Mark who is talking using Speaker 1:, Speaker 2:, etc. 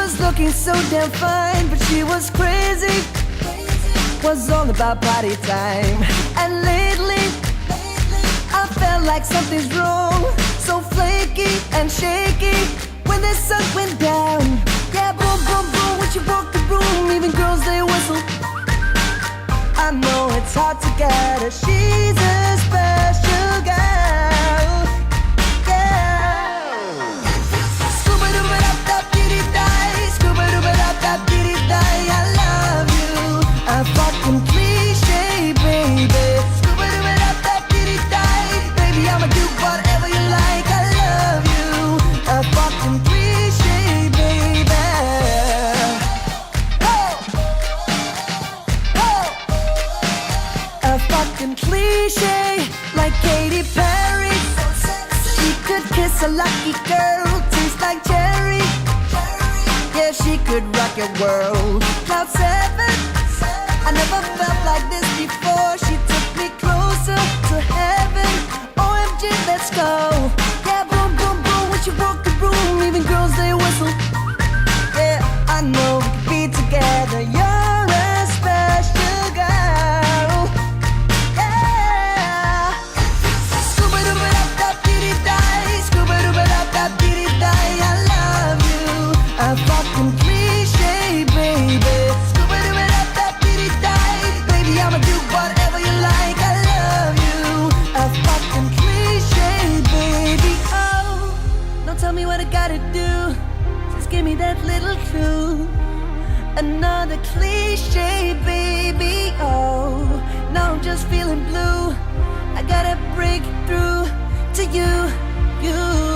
Speaker 1: was looking so damn fine, but she was crazy. Was all about party time. And lately, I felt like something's wrong. So flaky and shaky when the sun went down. Yeah, boom, boom, boom, when she walked the room, even girls, they whistle. I know it's hard to get her, she's a special girl. Yeah. Scuba-dooba-dap-dap-dee-dee-die, scuba-dooba-dap-dap-dee-dee-die, I love you, a fucking cliche, baby. Scuba-dooba-dap-dap-dee-dee-die, baby, I'ma do whatever you like, I love you, a fucking cliche, baby. A fucking cliche, like Katy Perry. She could kiss a lucky girl, taste like cherry. Yeah, she could rock your world. Cloud 7, I never felt like this before. She took me closer to heaven. OMG, let's go. Yeah, boom, boom, boom, when she walked the room, even girls, they whistle. Yeah, I know we could be together. You're a special girl. Yeah. Scuba-dooba-dap-dap-dee-dee-die, scuba-dooba-dap-dap-dee-dee-die, I love you, a fucking cliche, baby. Scuba-dooba-dap-dap-dee-dee-die, baby, I'ma do whatever you like, I love you, a fucking cliche, baby. Oh, don't tell me what I gotta do, just give me that little clue. Another cliche, baby. Oh, now I'm just feeling blue. I gotta break through to you, you.